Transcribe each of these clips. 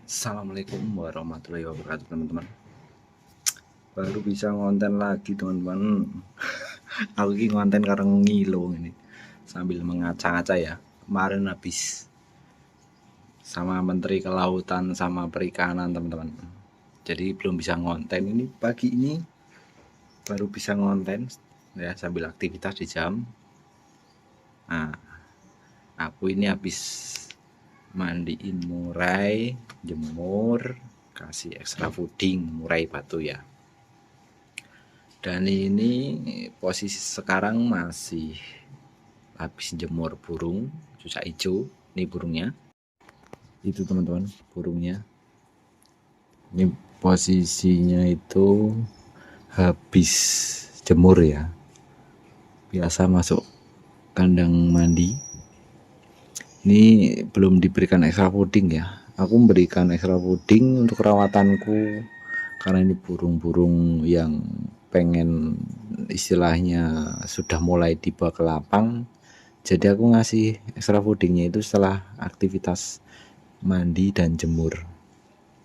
Assalamualaikum warahmatullahi wabarakatuh teman-teman. Baru bisa ngonten lagi teman-teman. Aku ini ngonten karena ngilo ini sambil mengaca-ngaca ya. Kemarin habis sama Menteri Kelautan sama Perikanan teman-teman. Jadi belum bisa ngonten, ini pagi ini baru bisa ngonten ya sambil aktivitas di jam. Nah, aku ini habis mandiin murai, jemur, kasih extra fooding murai batu ya. Dan ini posisi sekarang masih habis jemur burung cucak hijau. Ini burungnya, itu teman-teman, burungnya ini posisinya itu habis jemur ya, biasa masuk kandang mandi. Ini belum diberikan extra fooding ya, aku memberikan extra fooding untuk rawatanku karena ini burung-burung yang pengen istilahnya sudah mulai tiba ke lapang. Jadi aku ngasih extra foodingnya itu setelah aktivitas mandi dan jemur.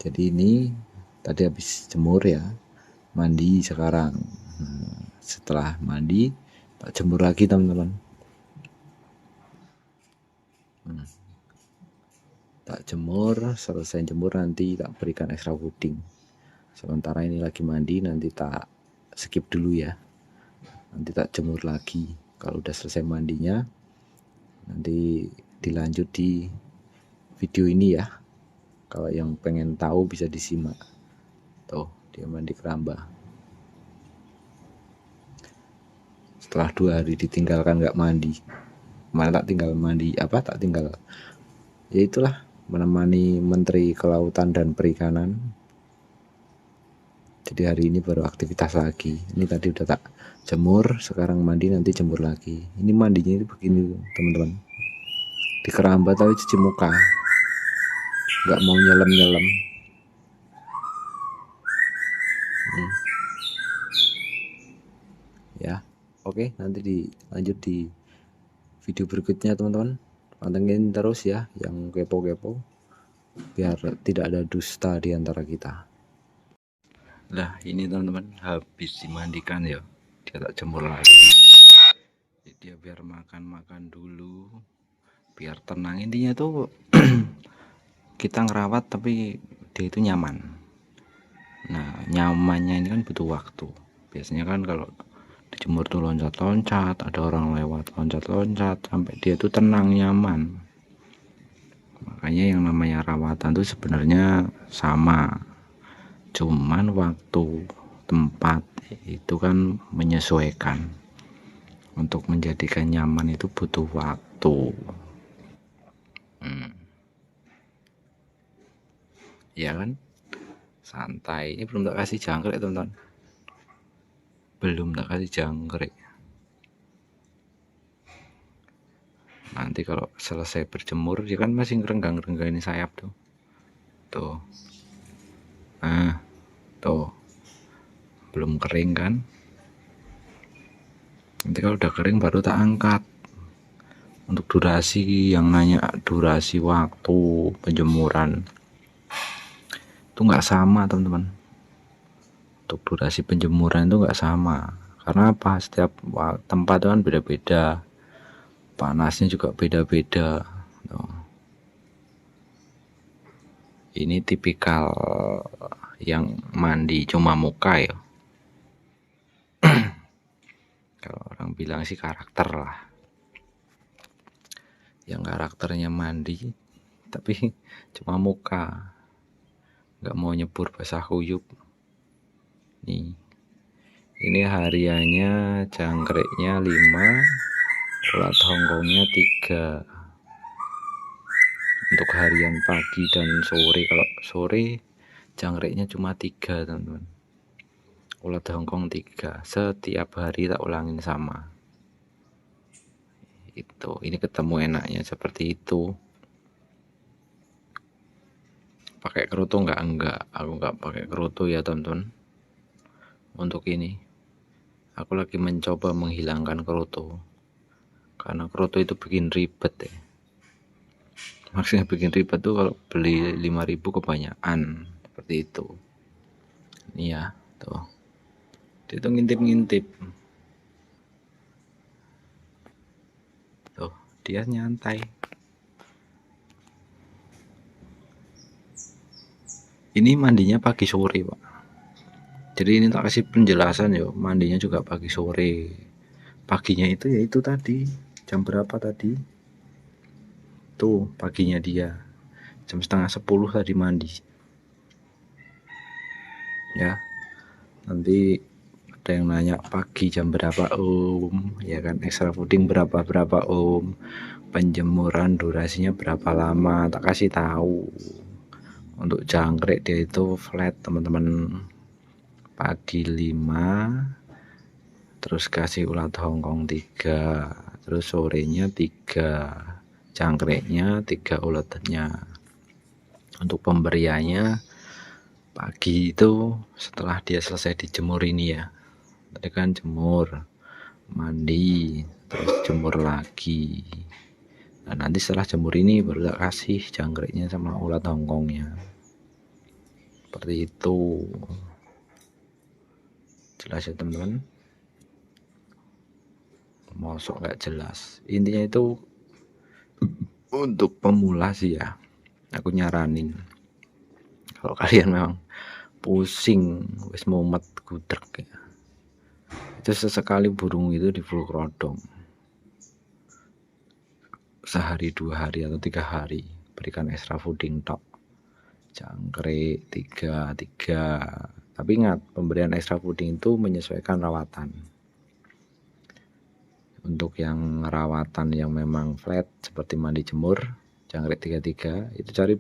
Jadi ini tadi habis jemur ya, mandi sekarang. Setelah mandi tak jemur lagi teman-teman. Tak jemur, selesai jemur nanti tak berikan extra fooding. Sementara ini lagi mandi, nanti tak skip dulu ya, nanti tak jemur lagi. Kalau udah selesai mandinya nanti dilanjut di video ini ya. Kalau yang pengen tahu bisa disimak. Tuh dia mandi keramba. Setelah 2 hari ditinggalkan nggak mandi, malah tak tinggal mandi tak tinggal ya itulah, menemani Menteri Kelautan dan Perikanan. Jadi hari ini baru aktivitas lagi. Ini tadi udah tak jemur, sekarang mandi, nanti jemur lagi. Ini mandinya itu begini teman-teman, di keramba tapi cuci muka, nggak mau nyelam. Ya oke, nanti dilanjut di video berikutnya teman-teman. Pantengin terus ya yang kepo-kepo, biar tidak ada dusta di antara kita. Lah ini teman-teman habis dimandikan ya, dia tak jemur lagi. Jadi dia biar makan dulu, biar tenang. Intinya tuh kita ngerawat tapi dia itu nyaman. Nah nyamannya ini kan butuh waktu. Biasanya kan kalau dijemur tuh loncat-loncat, ada orang lewat loncat-loncat, sampai dia tuh tenang nyaman. Makanya yang namanya rawatan tuh sebenarnya sama, cuman waktu tempat itu kan menyesuaikan. Untuk menjadikan nyaman itu butuh waktu. Ya kan, santai. Ini belum tak kasih jangkrik teman-teman, belum tak kasih jangkrik. Nanti kalau selesai berjemur dia kan masih ngerenggang-ngerenggain sayap tuh. Nah tuh belum kering kan, nanti kalau udah kering baru tak angkat. Untuk durasi, yang nanya durasi waktu penjemuran itu nggak sama teman-teman. Untuk durasi penjemuran itu nggak sama. Karena apa? Setiap tempat itu kan beda-beda, panasnya juga beda-beda. Ini tipikal yang mandi cuma muka ya. Kalau orang bilang sih karakter lah. Yang karakternya mandi tapi cuma muka, nggak mau nyebur basah kuyup. Nih, ini hariannya jangkriknya 5, ulat hongkongnya 3. Untuk harian pagi dan sore, kalau sore jangkriknya cuma 3 teman-teman, ulat hongkong 3. Setiap hari tak ulangin sama itu. Ini ketemu enaknya seperti itu. Pakai kerutu enggak, aku enggak pakai kerutu ya teman-teman. Untuk ini aku lagi mencoba menghilangkan kerutu, karena kerutu itu bikin ribet ya. Maksudnya bikin ribet tuh kalau beli 5.000 kebanyakan, seperti itu. Ini ya, tuh. Dia tuh ngintip-ngintip. Tuh, dia nyantai. Ini mandinya pagi sore, Pak. Jadi ini tak kasih penjelasan ya, mandinya juga pagi sore. Paginya itu ya itu tadi, jam berapa tadi? Tuh, paginya dia. Jam setengah 10 tadi mandi. Ya. Nanti ada yang nanya pagi jam berapa Om, ya kan, extra fooding berapa Om, penjemuran durasinya berapa lama, tak kasih tahu. Untuk jangkrik dia itu flat teman-teman, pagi 5, terus kasih ulat hongkong 3, terus sorenya 3 jangkriknya, 3 ulatnya. Untuk pemberiannya pagi itu setelah dia selesai dijemur ini ya, tadi kan jemur, mandi, terus jemur lagi. Nah, nanti setelah jemur ini baru tak kasih jangkriknya sama ulat hongkongnya. Seperti itu. Jelas ya teman-teman? Mosok gak jelas. Intinya itu untuk pemula sih ya, aku nyaranin kalau kalian memang pusing wis mumet gudrek ya, itu sesekali burung itu di full kerodong, sehari 2 hari atau 3 hari berikan extra fooding tok, jangkrik 3. Tapi ingat, pemberian extra fooding itu menyesuaikan rawatan. Untuk yang rawatan yang memang flat seperti mandi jemur, jangkrik 3 itu cari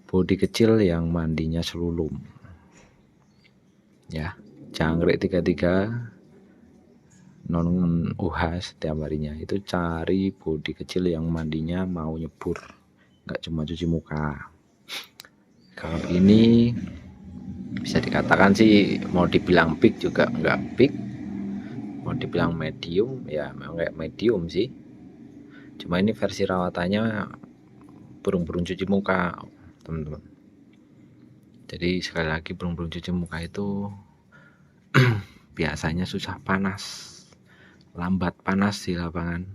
bodi kecil yang mandinya selulum ya. Jangkrik 3 non UH setiap harinya itu cari bodi kecil yang mandinya mau nyebur, nggak cuma cuci muka. Kalau ini bisa dikatakan sih, mau dibilang big juga nggak big, mau dibilang medium ya memang kayak medium sih, cuma ini versi rawatannya burung-burung cuci muka teman-teman. Jadi sekali lagi, burung-burung cuci muka itu biasanya susah panas, lambat panas di lapangan,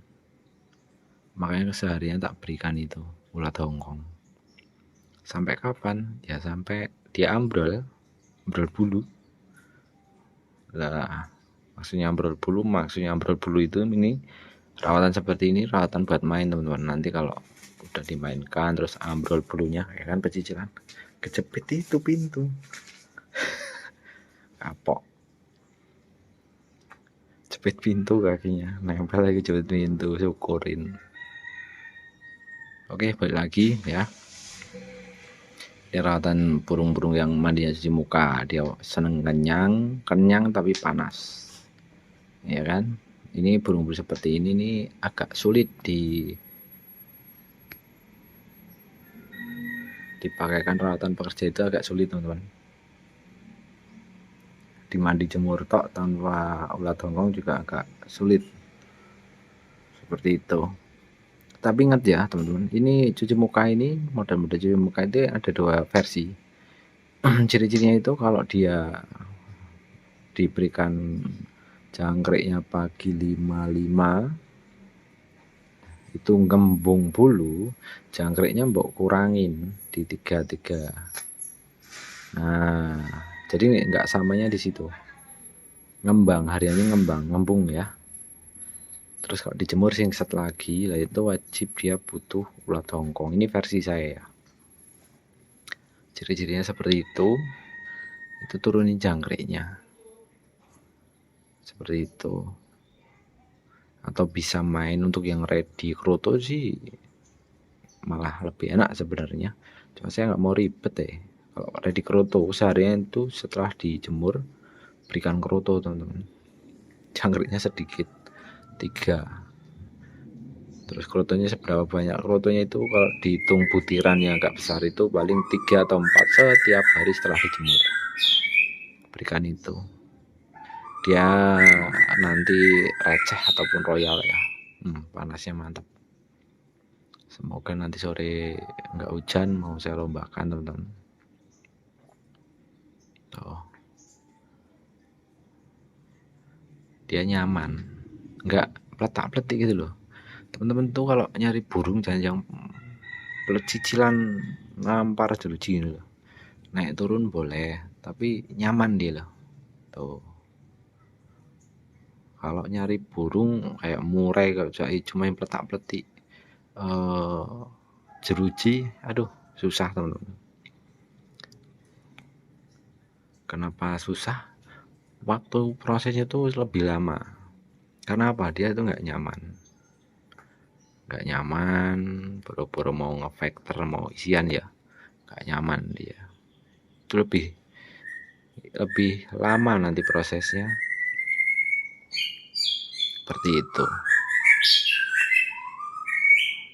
makanya keseharian tak berikan itu ulat hongkong. Sampai kapan? Ya sampai dia ambrol bulu lah. Maksudnya ambrol bulu itu ini rawatan seperti ini, rawatan buat main teman-teman. Nanti kalau udah dimainkan terus ambrol bulunya, ya kan pecicilan, kejepit itu pintu kapok, jepit pintu kakinya, nempel lagi jepit pintu, syukurin. Oke, balik lagi ya. Dia rawatan burung-burung yang mandinya cuci muka, dia seneng kenyang tapi panas, ya kan. Ini burung-burung seperti ini nih agak sulit dipakaikan rawatan pekerja, itu agak sulit teman-teman. Dimandi jemur tok tanpa ulat hongkong juga agak sulit, seperti itu. Tapi ingat ya teman-teman, ini cuci muka ini, model-model cuci muka itu ada 2 versi. Ciri-cirinya itu kalau dia diberikan jangkriknya pagi 55 itu ngembung bulu, jangkriknya mbok kurangin di 3. Nah, jadi nggak samanya di situ. Ngembang, hariannya ngembung ya. Terus kalau dijemur singset lagi, lah itu wajib dia butuh ulat hongkong. Ini versi saya ya. Ciri-cirinya seperti itu turunin jangkriknya. Seperti itu. Atau bisa main untuk yang ready kroto sih malah lebih enak sebenarnya. Cuma saya nggak mau ribet ya. Kalau ready kroto seharian itu setelah dijemur berikan kroto teman-teman. Jangkriknya sedikit 3. Terus krotonya seberapa banyak? Krotonya itu kalau dihitung butiran yang agak besar itu paling 3 atau 4 setiap hari setelah dijemur. Berikan itu. Dia nanti receh ataupun royal ya. Panasnya mantap. Semoga nanti sore nggak hujan, mau saya lombakan teman-teman. Tuh, dia nyaman, nggak peletak-peletik gitu loh. Teman-teman tuh kalau nyari burung jangan yang cicilan nampar jeruji gitu loh. Naik turun boleh, tapi nyaman dia loh. Tuh. Kalau nyari burung kayak murai kalau cuma yang peletak-peletik jeruji, aduh susah teman-teman. Kenapa susah? Waktu prosesnya tuh lebih lama. Karena apa? Dia itu nggak nyaman, boro-boro mau ngefactor mau isian ya, nggak nyaman dia. Itu lebih lama nanti prosesnya. Seperti itu.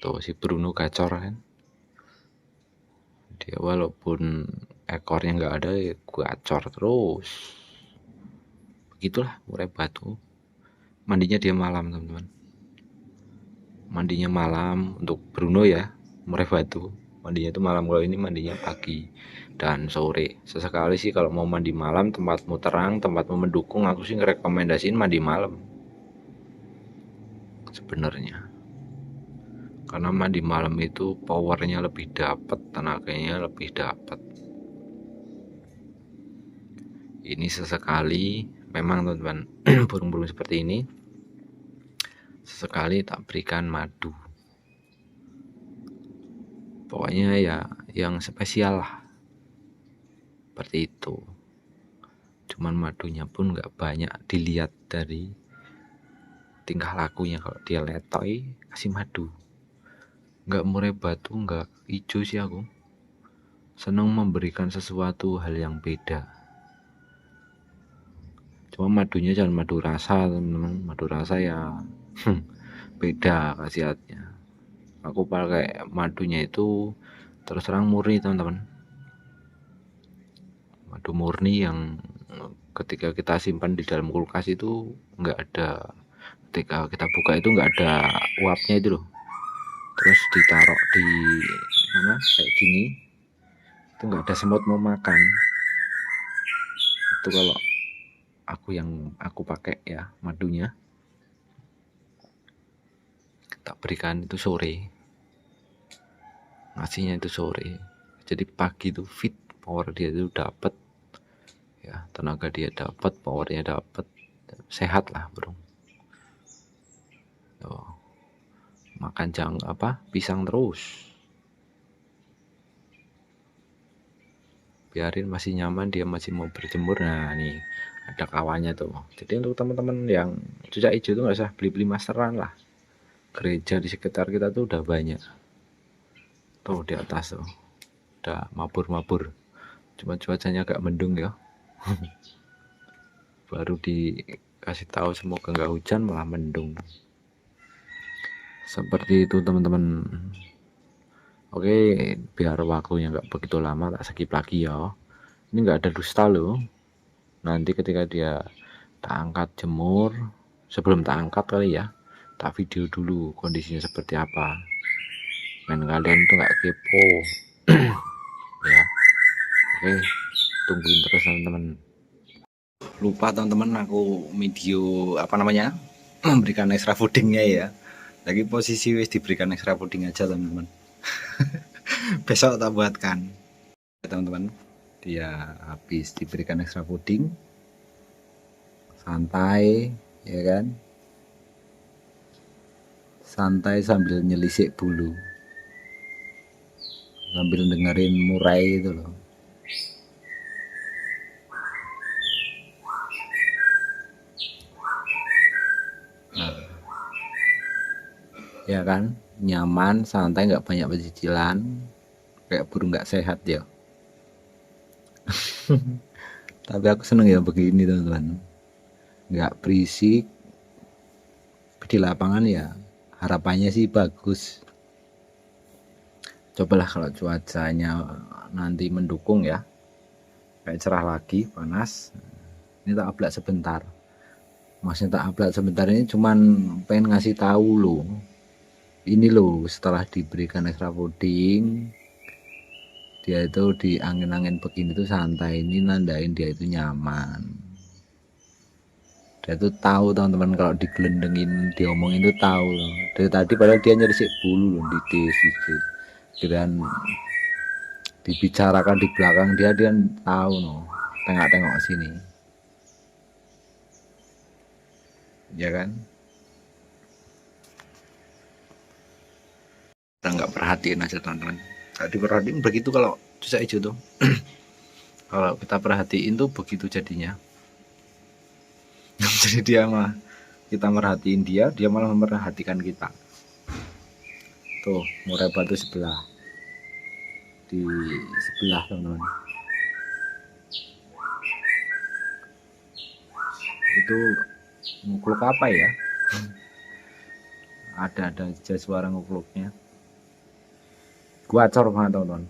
Tuh si Bruno gacor kan. Dia walaupun ekornya nggak ada ya gacor terus. Begitulah murai batu. Mandinya dia malam teman-teman. Mandinya malam untuk Bruno ya, murai batu. Mandinya itu malam, kalau ini mandinya pagi dan sore. Sesekali sih kalau mau mandi malam, tempatmu terang, tempatmu mendukung, aku sih ngerekomendasiin mandi malam sebenarnya. Karena mandi malam itu powernya lebih dapat, tenaganya lebih dapat. Ini sesekali memang teman-teman burung-burung seperti ini sesekali tak berikan madu. Pokoknya ya yang spesial lah. Seperti itu. Cuman madunya pun nggak banyak dilihat dari tingkah lakunya. Kalau dia letoy kasih madu, nggak murai batu, nggak hijau sih aku. Senang memberikan sesuatu hal yang beda. Cuma madunya jangan madu rasa teman-teman. Madu rasa ya beda khasiatnya. Aku pakai madunya itu terus terang murni teman-teman. Madu murni yang ketika kita simpan di dalam kulkas itu nggak ada, ketika kita buka itu nggak ada uapnya itu loh, terus ditaruh di mana kayak gini itu nggak ada semut mau makan. Itu kalau aku pakai ya madunya, tak berikan itu sore, ngasihnya itu sore, jadi pagi itu fit, power dia itu dapat ya, tenaga dia dapat, powernya dapat, sehat lah bro. Tuh. Makan pisang terus, biarin masih nyaman, dia masih mau berjemur. Nah nih ada kawannya tuh. Jadi untuk teman-teman yang cucak hijau tuh nggak usah beli-beli masteran lah, gereja di sekitar kita tuh udah banyak tuh di atas tuh udah mabur-mabur, cuma cuacanya agak mendung ya. Baru dikasih tahu semoga nggak hujan malah mendung. Seperti itu teman-teman. Oke, biar waktunya nggak begitu lama tak skip lagi ya. Ini nggak ada dusta loh. Nanti ketika dia tak angkat jemur, sebelum tak angkat kali ya, tak video dulu kondisinya seperti apa. Dan kalian tuh nggak kepo ya. Oke, tungguin terus teman-teman. Lupa teman-teman, aku video memberikan extra foodingnya ya. Lagi posisi wis diberikan extra fooding aja teman-teman. Besok tak buatkan teman-teman. Dia habis diberikan extra fooding, santai ya kan, santai sambil nyelisik bulu, sambil dengerin murai itu loh. Ya kan, nyaman, santai, nggak banyak pecicilan, kayak burung nggak sehat ya. Tapi aku seneng ya begini teman-teman, nggak berisik. Di lapangan ya harapannya sih bagus. Cobalah kalau cuacanya nanti mendukung ya, kayak cerah lagi, panas, ini tak ablak sebentar. Maksudnya tak ablak sebentar ini cuman pengen ngasih tahu loh, ini loh, setelah diberikan extra fooding, dia itu di angin-angin begini tuh santai, ini nandain dia itu nyaman. Dia tuh tahu teman-teman kalau digelendengin, diomongin tuh tahu loh. Dari tadi padahal dia nyerisik bulu loh, di dan dibicarakan di belakang dia tahu loh, tengok-tengok sini, ya kan? Kita nggak perhatiin aja teman-teman. Tadi perhatiin begitu kalau saya hijau tuh. Kalau kita perhatiin tuh begitu jadinya. Jadi dia mah kita merhatiin dia malah memperhatikan kita. Tuh murai batu sebelah, di sebelah teman-teman. Itu ngukluk apa ya? Ada aja suara ngukluknya. Gua acor banget teman-teman.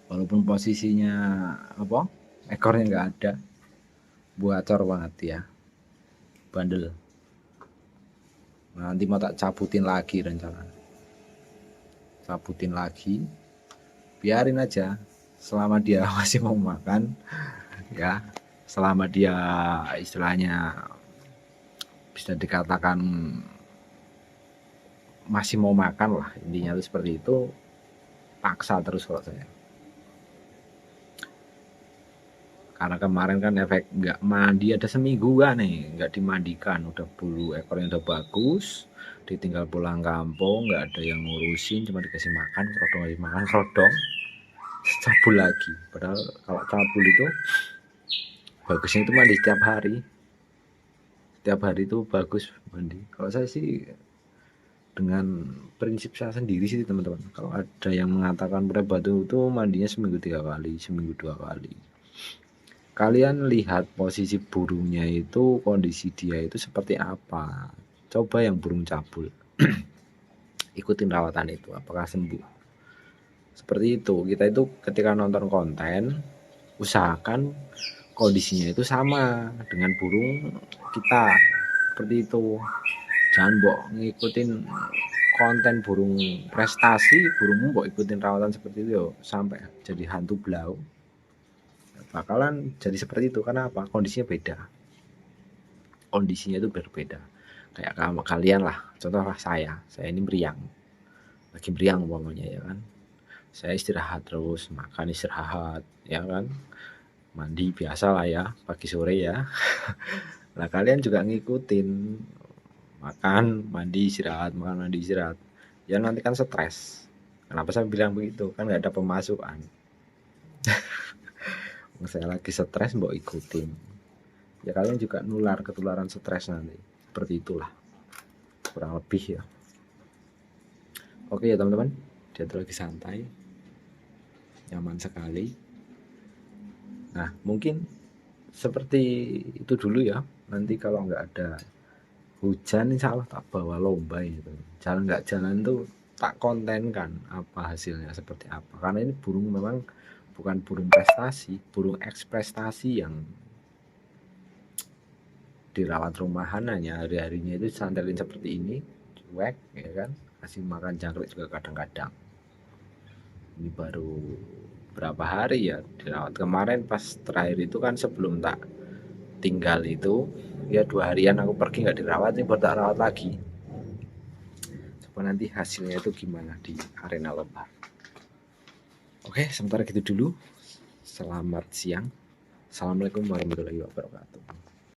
Walaupun posisinya apa? Ekornya nggak ada. Buacor banget ya. Bandel. Nanti mau tak cabutin lagi rencana. Cabutin lagi. Biarin aja selama dia masih mau makan ya. Selama dia istilahnya bisa dikatakan masih mau makan lah, intinya itu seperti itu, paksa terus kalau saya. Karena kemarin kan efek nggak mandi ada semingguan nih, nggak dimandikan, udah bulu ekornya udah bagus, ditinggal pulang kampung, nggak ada yang ngurusin, cuma dikasih makan, kerodong lagi makan kerodong, cabul lagi. Padahal kalau cabul itu bagusnya itu mandi setiap hari itu bagus mandi. Kalau saya sih dengan prinsip saya sendiri sih teman-teman, kalau ada yang mengatakan murai batu itu mandinya seminggu 3 kali, seminggu 2 kali, kalian lihat posisi burungnya itu, kondisi dia itu seperti apa. Coba yang burung cabul ikutin rawatan itu, apakah sembuh. Seperti itu, kita itu ketika nonton konten usahakan kondisinya itu sama dengan burung kita, seperti itu. Jangan mbok ngikutin konten burung prestasi, burungmu mbok ikutin rawatan seperti itu yo, sampai jadi hantu blau. Bakalan jadi seperti itu. Karena apa? Kondisinya beda. Kondisinya itu berbeda. Kayak kalian lah, contoh lah saya ini meriang. Lagi meriang umpamanya ya kan. Saya istirahat terus, makan istirahat, ya kan. Mandi biasa lah ya, pagi sore ya. Nah, kalian juga ngikutin makan, mandi, istirahat, makan, mandi, istirahat. Ya nanti kan stres. Kenapa saya bilang begitu? Kan nggak ada pemasukan. Saya lagi stres mbok ikutin. Ya kalian juga ketularan stres nanti. Seperti itulah. Kurang lebih ya. Oke ya teman-teman. Dia tuh lagi santai. Nyaman sekali. Nah, mungkin seperti itu dulu ya. Nanti kalau nggak ada hujan insya Allah tak bawa lomba gitu. Jalan nggak jalan tuh tak konten kan apa hasilnya seperti apa. Karena ini burung memang bukan burung prestasi, burung eksprestasi yang dirawat rumahan, hanya hari-harinya itu santelin seperti ini, cuek ya kan, kasih makan jangkrik juga kadang-kadang. Ini baru berapa hari ya dirawat. Kemarin pas terakhir itu kan sebelum tak tinggal itu ya 2 harian aku pergi nggak dirawat, ini baru tak rawat lagi. Coba nanti hasilnya itu gimana di arena lomba. Oke, sementara gitu dulu. Selamat siang. Assalamualaikum warahmatullahi wabarakatuh.